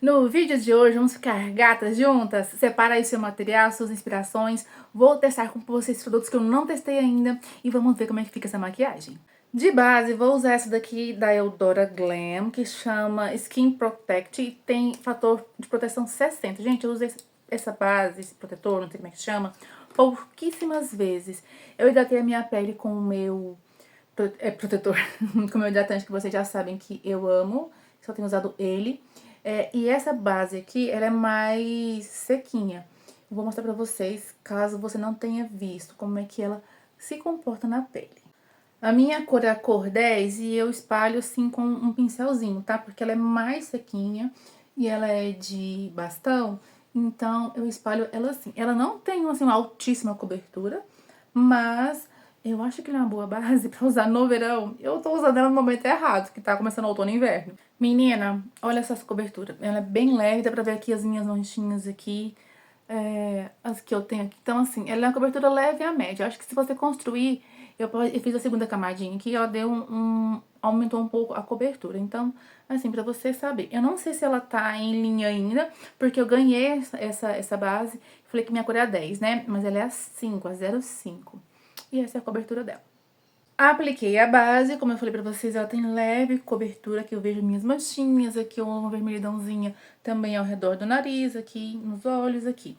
No vídeo de hoje, vamos ficar gatas juntas? Separa aí seu material, suas inspirações. Vou testar com vocês produtos que eu não testei ainda e vamos ver como é que fica essa maquiagem. De base, vou usar essa daqui da Eudora Glam, que chama Skin Protect e tem fator de proteção 60. Gente, eu usei essa base, esse protetor, não sei como é que chama, pouquíssimas vezes. Eu hidratei a minha pele com o meu protetor, com o meu hidratante, que vocês já sabem que eu amo, só tenho usado ele. E essa base aqui, ela é mais sequinha. Eu vou mostrar pra vocês, caso você não tenha visto, como é que ela se comporta na pele. A minha cor é a cor 10 e eu espalho assim com um pincelzinho, tá? Porque ela é mais sequinha e ela é de bastão, então eu espalho ela assim. Ela não tem assim, uma altíssima cobertura, mas eu acho que ela é uma boa base pra usar no verão. Eu tô usando ela no momento errado, que tá começando outono e inverno. Menina, olha essa cobertura. Ela é bem leve, dá pra ver aqui as minhas manchinhas aqui. As que eu tenho aqui. Então, assim, ela é uma cobertura leve a média. Eu acho que se você construir, eu fiz a segunda camadinha aqui, ela deu aumentou um pouco a cobertura. Então, assim, pra você saber. Eu não sei se ela tá em linha ainda, porque eu ganhei essa base. Falei que minha cor é a 10, né? Mas ela é a 5, a 05. E essa é a cobertura dela. Apliquei a base, como eu falei pra vocês, ela tem leve cobertura, que eu vejo minhas manchinhas, aqui uma vermelhidãozinha também ao redor do nariz, aqui nos olhos, aqui,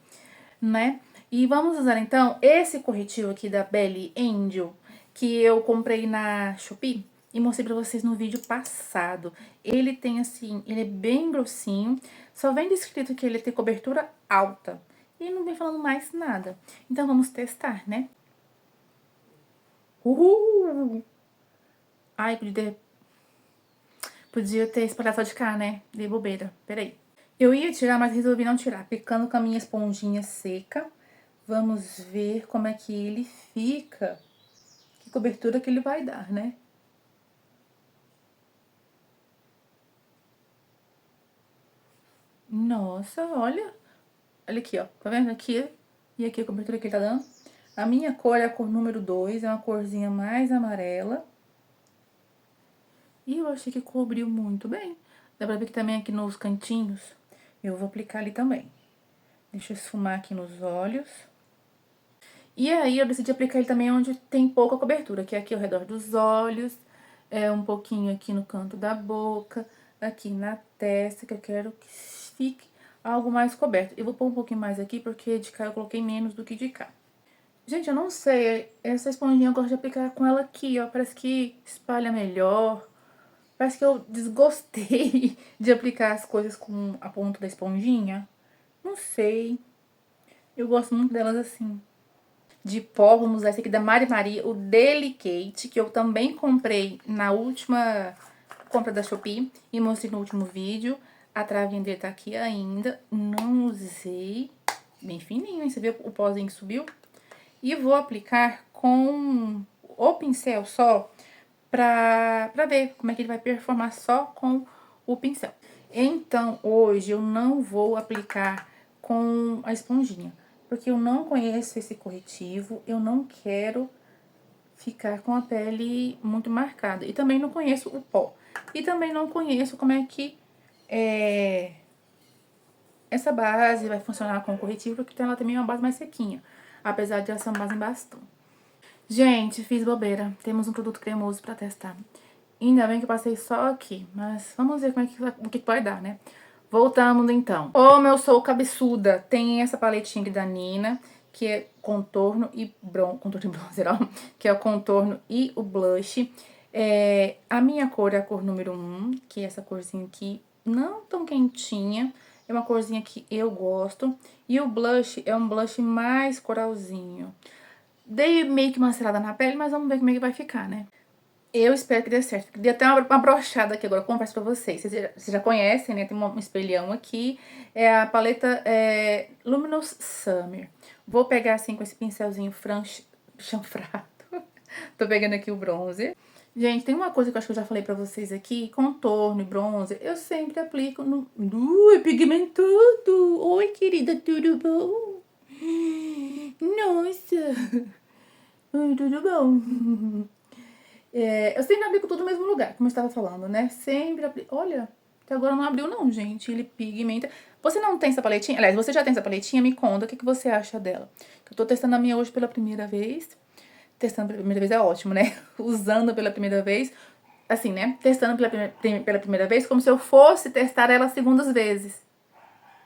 né? E vamos usar então esse corretivo aqui da Belly Angel, que eu comprei na Shopee e mostrei pra vocês no vídeo passado. Ele tem assim, ele é bem grossinho, só vem descrito que ele tem cobertura alta. E não vem falando mais nada. Então vamos testar, né? Uhul! Ai, podia ter espalhado só de cá, né? Dei bobeira. Peraí. Eu ia tirar, mas resolvi não tirar. Aplicando com a minha esponjinha seca. Vamos ver como é que ele fica. Que cobertura que ele vai dar, né? Nossa, olha. Olha aqui, ó. Tá vendo aqui? E aqui a cobertura que ele tá dando. A minha cor é a cor número 2. É uma corzinha mais amarela. E eu achei que cobriu muito bem. Dá pra ver que também aqui nos cantinhos eu vou aplicar ali também. Deixa eu esfumar aqui nos olhos. E aí eu decidi aplicar ele também onde tem pouca cobertura, que é aqui ao redor dos olhos, um pouquinho aqui no canto da boca, aqui na testa, que eu quero que fique algo mais coberto. Eu vou pôr um pouquinho mais aqui, porque de cá eu coloquei menos do que de cá. Gente, eu não sei, essa esponjinha eu gosto de aplicar com ela aqui, ó, parece que espalha melhor. Parece que eu desgostei de aplicar as coisas com a ponta da esponjinha. Não sei, eu gosto muito delas assim. De pó, vamos usar esse aqui da Mari Maria, o Delicate, que eu também comprei na última compra da Shopee e mostrei no último vídeo. A travinha dele tá aqui ainda, não usei, bem fininho, hein? Você viu o pozinho que subiu? E vou aplicar com o pincel só pra ver como é que ele vai performar só com o pincel. Então, hoje eu não vou aplicar com a esponjinha, porque eu não conheço esse corretivo, eu não quero ficar com a pele muito marcada. E também não conheço o pó. E também não conheço como é que essa base vai funcionar com o corretivo, porque ela também é uma base mais sequinha, apesar de ela ser uma base em bastão. Gente, fiz bobeira. Temos um produto cremoso pra testar. Ainda bem que eu passei só aqui, mas vamos ver como é que, o que vai dar, né? Voltamos, então. Como eu sou cabeçuda, tem essa paletinha aqui da Nina, que é contorno e bronzer, ó, que é o contorno e o blush. A minha cor é a cor número 1, que é essa corzinha aqui, não tão quentinha, é uma corzinha que eu gosto. E o blush é um blush mais coralzinho. Dei meio que uma selada na pele, mas vamos ver como é que vai ficar, né? Eu espero que dê certo. Dei até uma brochada aqui agora, eu confesso pra vocês. Vocês já conhecem, né? Tem um espelhão aqui. É a paleta Luminous Summer. Vou pegar assim com esse pincelzinho chanfrado. Tô pegando aqui o bronzer. Gente, tem uma coisa que eu acho que eu já falei pra vocês aqui. Contorno e bronzer, eu sempre aplico no... é pigmentado! Oi, querida, tudo bom? Nossa! Oi, tudo bom? Eu sempre aplico tudo no mesmo lugar, como eu estava falando, né? Sempre aplico. Olha, Até agora não abriu não, gente. Ele pigmenta. Você não tem essa paletinha? Aliás, você já tem essa paletinha? Me conta o que você acha dela. Eu tô testando a minha hoje pela primeira vez. Testando pela primeira vez é ótimo, né? Usando pela primeira vez. Assim, né? Testando pela primeira vez como se eu fosse testar ela segundas vezes.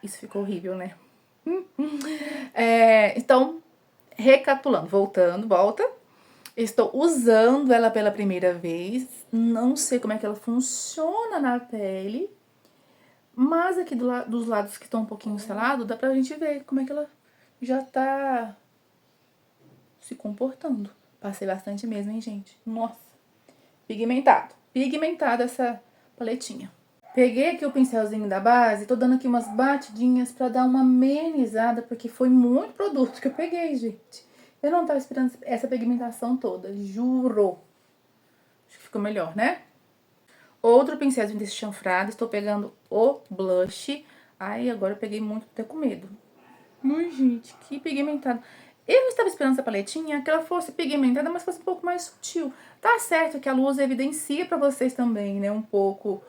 Isso ficou horrível, né? Então, recapitulando, volta. Estou usando ela pela primeira vez. Não sei como é que ela funciona na pele. Mas aqui dos lados que estão um pouquinho selados, dá pra gente ver como é que ela já tá se comportando. Passei bastante mesmo, hein, gente? Nossa. Pigmentado. Pigmentada essa paletinha. Peguei aqui o pincelzinho da base, tô dando aqui umas batidinhas pra dar uma amenizada, porque foi muito produto que eu peguei, gente. Eu não tava esperando essa pigmentação toda, juro. Acho que ficou melhor, né? Outro pincelzinho desse chanfrado, estou pegando o blush. Ai, agora eu peguei muito, até com medo. Ai, gente, que pigmentado. Eu estava esperando essa paletinha que ela fosse pigmentada, mas fosse um pouco mais sutil. Tá certo que a luz evidencia pra vocês também, né, um pouco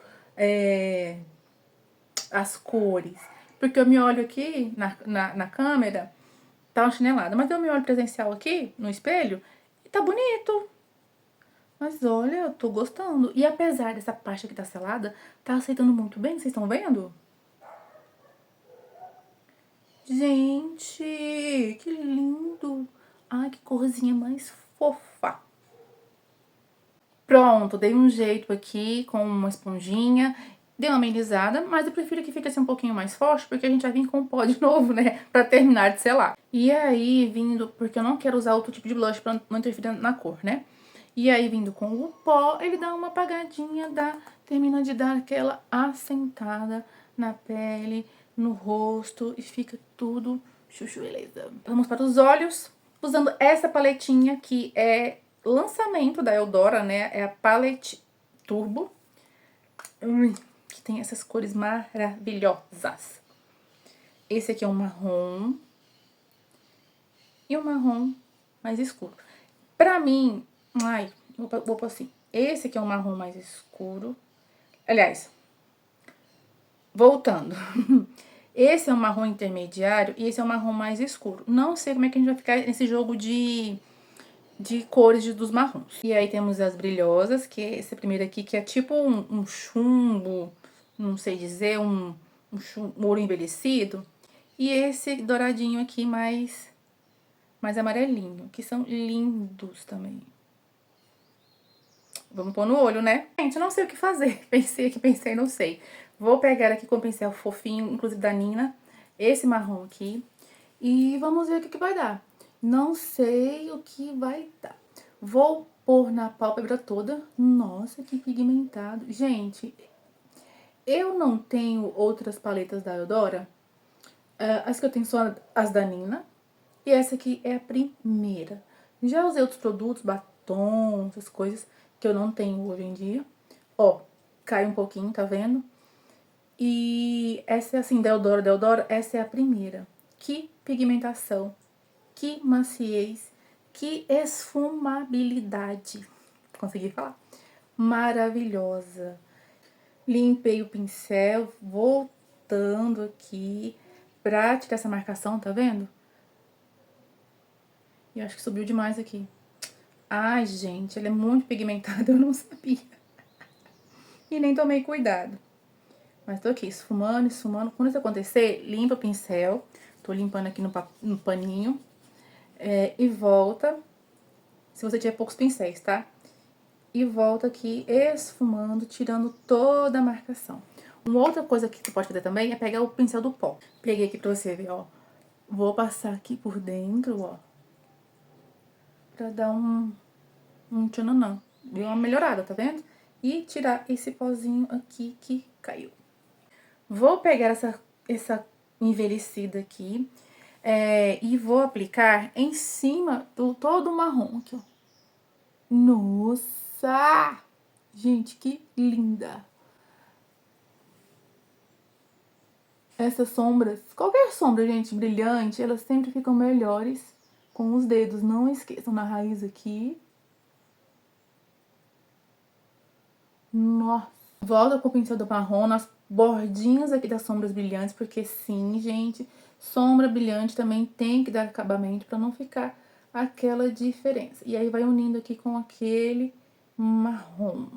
as cores. Porque eu me olho aqui na câmera, tá uma chinelada. Mas eu me olho presencial aqui, no espelho, e tá bonito. Mas olha, eu tô gostando. E apesar dessa parte aqui tá selada, tá aceitando muito bem, vocês estão vendo? Gente, que lindo. Ai, que corzinha mais fofa. Pronto, dei um jeito aqui com uma esponjinha. Dei uma amenizada, mas eu prefiro que fique assim um pouquinho mais forte, porque a gente vai vir com o pó de novo, né? Pra terminar de selar. E aí, vindo, porque eu não quero usar outro tipo de blush pra não interferir na cor, né? E aí, vindo com o pó, ele dá uma apagadinha, termina de dar aquela assentada na pele, no rosto, e fica tudo chuchu, beleza. Vamos para os olhos, usando essa paletinha que é lançamento da Eudora, né? É a Palette Turbo, que tem essas cores maravilhosas. Esse aqui é um marrom e um marrom mais escuro. Pra mim, vou pôr assim. Esse aqui é um marrom mais escuro. Aliás, voltando. Esse é um marrom intermediário e esse é um marrom mais escuro. Não sei como é que a gente vai ficar nesse jogo de cores dos marrons. E aí temos as brilhosas, que é esse primeiro aqui, que é tipo um chumbo, não sei dizer, um ouro envelhecido. E esse douradinho aqui mais amarelinho, que são lindos também. Vamos pôr no olho, né? Gente, eu não sei o que fazer. Pensei, não sei. Vou pegar aqui com o pincel fofinho, inclusive da Nina, esse marrom aqui. E vamos ver o que vai dar. Não sei o que vai dar. Vou pôr na pálpebra toda. Nossa, que pigmentado. Gente, eu não tenho outras paletas da Eudora. As que eu tenho são as da Nina. E essa aqui é a primeira. Já usei outros produtos, batom, essas coisas que eu não tenho hoje em dia. Ó, cai um pouquinho, tá vendo? E essa é assim, Deodoro, essa é a primeira. Que pigmentação, que maciez, que esfumabilidade. Consegui falar? Maravilhosa. Limpei o pincel, voltando aqui pra tirar essa marcação, tá vendo? E eu acho que subiu demais aqui. Ai, gente, ela é muito pigmentada, eu não sabia. E nem tomei cuidado. Mas tô aqui, esfumando. Quando isso acontecer, limpa o pincel. Tô limpando aqui no paninho. E volta. Se você tiver poucos pincéis, tá? E volta aqui esfumando, tirando toda a marcação. Uma outra coisa que você pode fazer também é pegar o pincel do pó. Peguei aqui pra você ver, ó. Vou passar aqui por dentro, ó. Pra dar um tchananã. Deu uma melhorada, tá vendo? E tirar esse pozinho aqui que caiu. Vou pegar essa envelhecida aqui e vou aplicar em cima do todo o marrom aqui, ó. Nossa! Gente, que linda! Essas sombras, qualquer sombra, gente, brilhante, elas sempre ficam melhores com os dedos. Não esqueçam, na raiz aqui. Nossa! Volta com o pincel do marrom nas bordinhas aqui das sombras brilhantes, porque sim, gente, sombra brilhante também tem que dar acabamento pra não ficar aquela diferença. E aí vai unindo aqui com aquele marrom.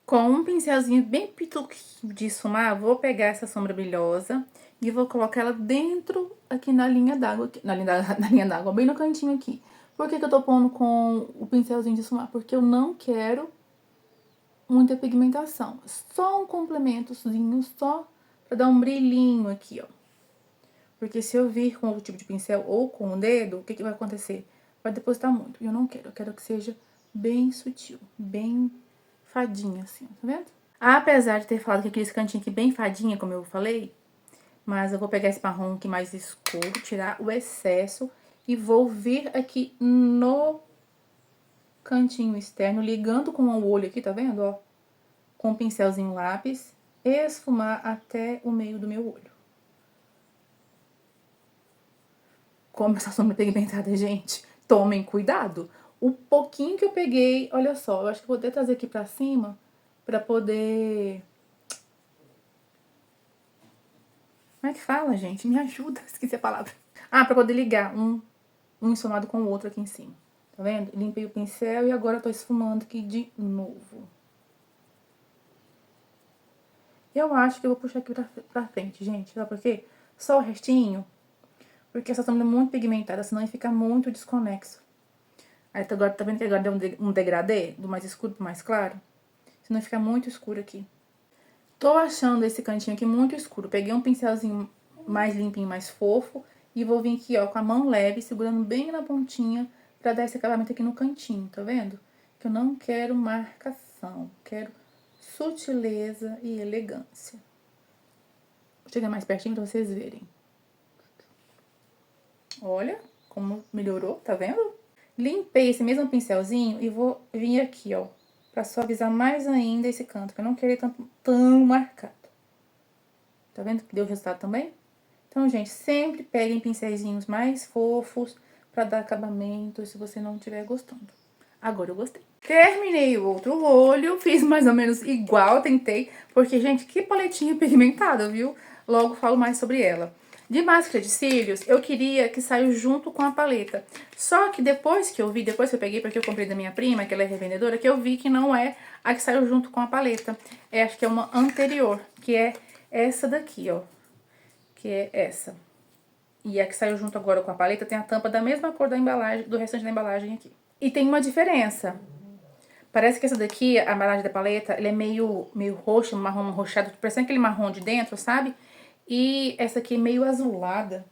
Com um pincelzinho bem pituquinho de esfumar, vou pegar essa sombra brilhosa e vou colocar ela dentro aqui na linha d'água, na linha d'água, bem no cantinho aqui. Por que que eu tô pondo com o pincelzinho de esfumar? Porque eu não quero muita pigmentação. Só um complementozinho, só pra dar um brilhinho aqui, ó. Porque se eu vir com outro tipo de pincel ou com o dedo, o que que vai acontecer? Vai depositar muito. E eu não quero. Eu quero que seja bem sutil, bem fadinha, assim, tá vendo? Apesar de ter falado que aquele cantinho aqui bem fadinha, como eu falei, mas eu vou pegar esse marrom aqui mais escuro, tirar o excesso e vou vir aqui no cantinho externo, ligando com o olho aqui, tá vendo, ó? Com o pincelzinho lápis, esfumar até o meio do meu olho. Como essa sombra pigmentada, gente, tomem cuidado. O pouquinho que eu peguei, olha só, eu acho que vou até trazer aqui pra cima, pra poder... Como é que fala, gente? Me ajuda, esqueci a palavra. Ah, pra poder ligar um esfumado com o outro aqui em cima. Tá vendo? Limpei o pincel e agora tô esfumando aqui de novo. Eu acho que eu vou puxar aqui pra frente, gente. Sabe por quê? Só o restinho. Porque essa sombra é muito pigmentada, senão ia ficar muito desconexo. Aí agora, tá vendo que agora deu um degradê? Do mais escuro pro mais claro? Senão fica muito escuro aqui. Tô achando esse cantinho aqui muito escuro. Peguei um pincelzinho mais limpinho, mais fofo. E vou vir aqui, ó, com a mão leve, segurando bem na pontinha, pra dar esse acabamento aqui no cantinho, tá vendo? Que eu não quero marcação, quero sutileza e elegância. Vou chegar mais pertinho pra vocês verem. Olha como melhorou, tá vendo? Limpei esse mesmo pincelzinho e vou vir aqui, ó, pra suavizar mais ainda esse canto, que eu não queria tão marcado. Tá vendo que deu resultado também? Então, gente, sempre peguem pincelzinhos mais fofos pra dar acabamento, se você não estiver gostando. Agora eu gostei. Terminei o outro olho, fiz mais ou menos igual, tentei, porque, gente, que paletinha pigmentada, viu? Logo falo mais sobre ela. De máscara de cílios, eu queria que saiu junto com a paleta. Só que depois que eu vi, depois que eu peguei, porque eu comprei da minha prima, que ela é revendedora, que eu vi que não é a que saiu junto com a paleta. Acho que é uma anterior, que é essa daqui, ó. Que é essa. E a que saiu junto agora com a paleta tem a tampa da mesma cor da embalagem, do restante da embalagem aqui. E tem uma diferença. Parece que essa daqui, a embalagem da paleta, ela é meio roxa, marrom roxado, parecendo aquele marrom de dentro, sabe? E essa aqui é meio azulada.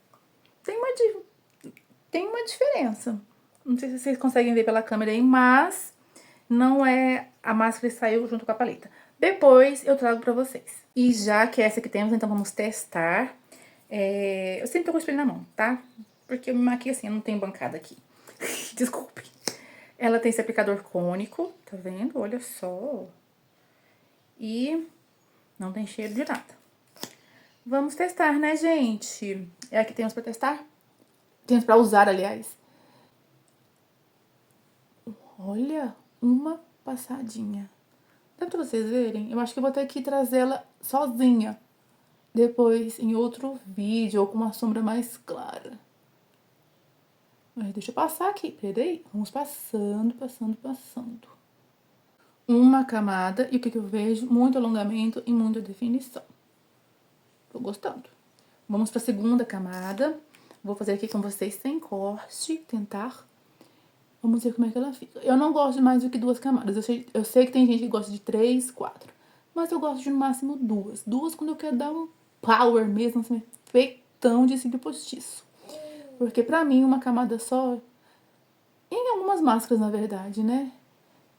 Tem uma diferença. Não sei se vocês conseguem ver pela câmera aí, mas não é a máscara que saiu junto com a paleta. Depois eu trago pra vocês. E já que é essa que temos, então vamos testar. Eu sempre tô com o espelho na mão, tá? Porque eu me maquio assim, eu não tenho bancada aqui. Desculpe. Ela tem esse aplicador cônico, tá vendo? Olha só. E não tem cheiro de nada. Vamos testar, né, gente? É aqui que temos pra testar? Temos pra usar, aliás. Olha, uma passadinha. Dá pra vocês verem? Eu acho que eu vou ter que trazê-la sozinha. Depois, em outro vídeo, ou com uma sombra mais clara. Mas deixa eu passar aqui, peraí. Vamos passando, passando, passando. Uma camada, e o que que eu vejo? Muito alongamento e muita definição. Tô gostando. Vamos pra segunda camada. Vou fazer aqui com vocês sem corte, tentar. Vamos ver como é que ela fica. Eu não gosto de mais do que duas camadas. Eu sei que tem gente que gosta de 3, 4. Mas eu gosto de no máximo duas. Duas quando eu quero dar um power mesmo, assim, peitão de cílio postiço. Porque pra mim, uma camada só, em algumas máscaras, na verdade, né?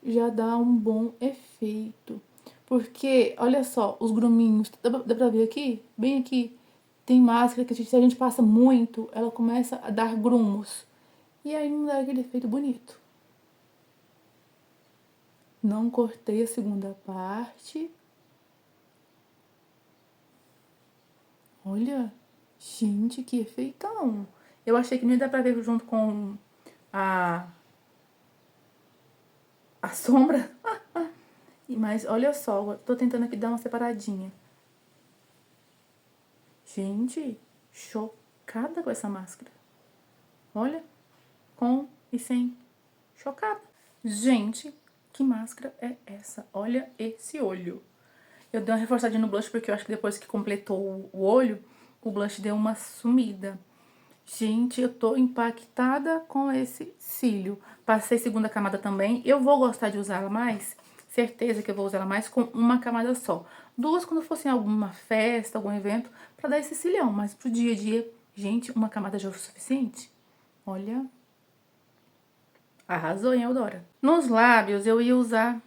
Já dá um bom efeito. Porque, olha só, os gruminhos, dá pra ver aqui? Bem aqui. Tem máscara que se a gente passa muito, ela começa a dar grumos. E aí não dá aquele efeito bonito. Não cortei a segunda parte. Olha, gente, que efeitão. Eu achei que não ia dar pra ver junto com a sombra. Mas olha só, tô tentando aqui dar uma separadinha. Gente, chocada com essa máscara. Olha, com e sem. Chocada. Gente, que máscara é essa? Olha esse olho. Eu dei uma reforçadinha no blush porque eu acho que depois que completou o olho, o blush deu uma sumida. Gente, eu tô impactada com esse cílio. Passei segunda camada também. Eu vou gostar de usá-la mais. Certeza que eu vou usar ela mais com uma camada só. Duas quando fosse em alguma festa, algum evento, pra dar esse cílião. Mas pro dia a dia, gente, uma camada já é o suficiente. Olha. Arrasou, hein, Eudora? Nos lábios, eu ia usar...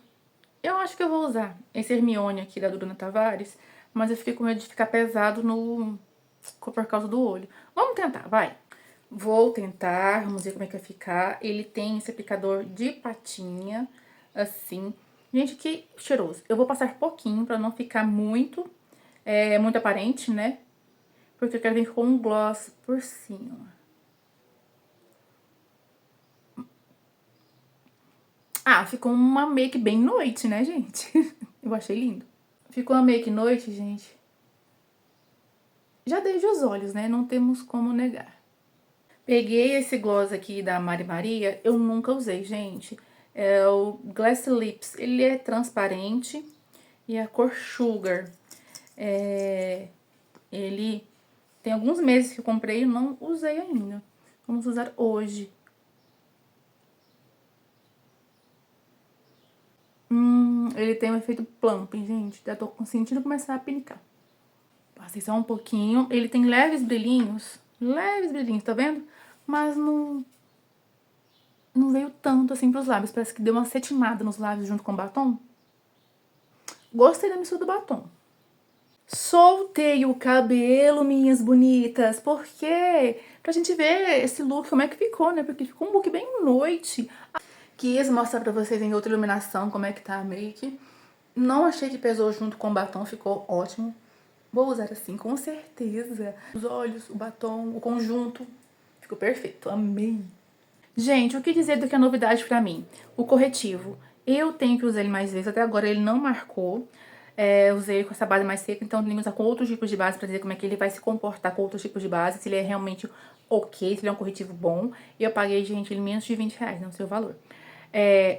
Eu acho que eu vou usar esse Hermione aqui da Bruna Tavares. Mas eu fiquei com medo de ficar pesado por causa do olho. Vamos tentar, vai. Vou tentar, vamos ver como é que vai ficar. Ele tem esse aplicador de patinha, assim. Gente, que cheiroso. Eu vou passar pouquinho pra não ficar muito aparente, né? Porque eu quero vir com um gloss por cima. Ah, ficou uma make bem noite, né, gente? Eu achei lindo. Ficou uma make noite, gente. Já desde os olhos, né? Não temos como negar. Peguei esse gloss aqui da Mari Maria, eu nunca usei, gente. É o Glass Lips, ele é transparente e a cor Sugar. Ele tem alguns meses que eu comprei e não usei ainda. Vamos usar hoje. Ele tem um efeito plumping, gente. Já tô sentindo começar a pinicar. Passei só um pouquinho. Ele tem leves brilhinhos, tá vendo? Mas não veio tanto assim pros lábios. Parece que deu uma cetinada nos lábios junto com o batom. Gostei da mistura do batom. Soltei o cabelo, minhas bonitas. Por quê? Pra gente ver esse look, como é que ficou, né? Porque ficou um look bem noite. Quis mostrar pra vocês em outra iluminação como é que tá a make. Não achei que pesou junto com o batom, ficou ótimo. Vou usar assim, com certeza. Os olhos, o batom, o conjunto. Ficou perfeito, amei. Gente, o que dizer do que é novidade pra mim? O corretivo. Eu tenho que usar ele mais vezes, até agora ele não marcou. Usei com essa base mais seca, então tenho que usar com outros tipos de base pra dizer como é que ele vai se comportar com outros tipos de base, se ele é realmente ok, se ele é um corretivo bom. E eu paguei, gente, ele menos de R$20, não sei o valor.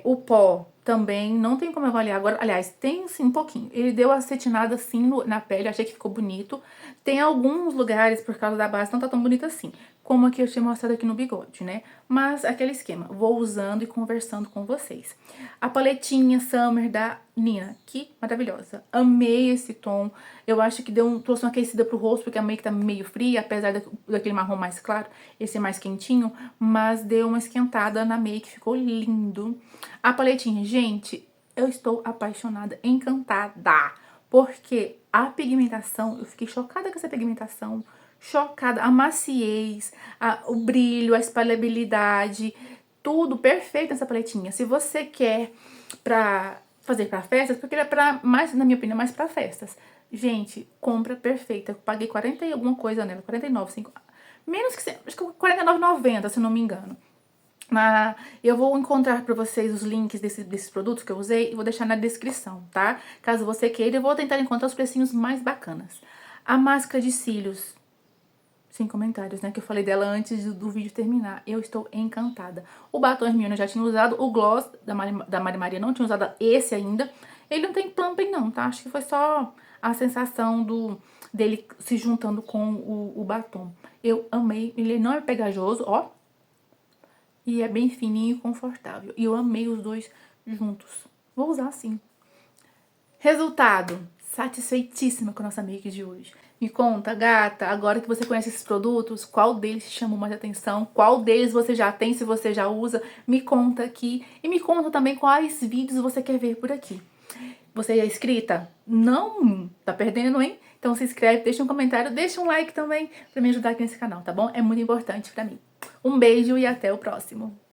O pó também não tem como avaliar agora. Aliás, tem sim um pouquinho. Ele deu acetinada assim na pele, achei que ficou bonito. Tem alguns lugares, por causa da base, não tá tão bonito assim. Como aqui eu tinha mostrado aqui no bigode, né? Mas aquele esquema, vou usando e conversando com vocês. A paletinha Summer da Nina, que maravilhosa. Amei esse tom. Eu acho que trouxe uma aquecida pro rosto, porque a make tá meio fria, apesar daquele marrom mais claro, esse é mais quentinho. Mas deu uma esquentada na make, ficou lindo. A paletinha, gente, eu estou apaixonada, encantada. Porque a pigmentação, eu fiquei chocada com essa pigmentação. Chocada, a maciez, o brilho, a espalhabilidade, tudo perfeito nessa paletinha. Se você quer fazer pra festas, porque ele é mais, na minha opinião, mais pra festas. Gente, compra perfeita. Eu paguei 40 e alguma coisa nela, 49, 5, menos que, acho que R$49,90, se não me engano. Eu vou encontrar pra vocês os links desses produtos que eu usei e vou deixar na descrição, tá? Caso você queira, eu vou tentar encontrar os precinhos mais bacanas. A máscara de cílios, sem comentários, né? Que eu falei dela antes do vídeo terminar. Eu estou encantada. O batom Hermione eu já tinha usado. O gloss da Mari Maria não tinha usado esse ainda. Ele não tem plumping não, tá? Acho que foi só a sensação dele se juntando com o batom. Eu amei. Ele não é pegajoso, ó. E é bem fininho e confortável. E eu amei os dois juntos. Vou usar assim. Resultado. Satisfeitíssima com a nossa make de hoje. Me conta, gata, agora que você conhece esses produtos, qual deles te chamou mais atenção? Qual deles você já tem, se você já usa? Me conta aqui. E me conta também quais vídeos você quer ver por aqui. Você é inscrita? Não? Tá perdendo, hein? Então se inscreve, deixa um comentário, deixa um like também pra me ajudar aqui nesse canal, tá bom? É muito importante pra mim. Um beijo e até o próximo.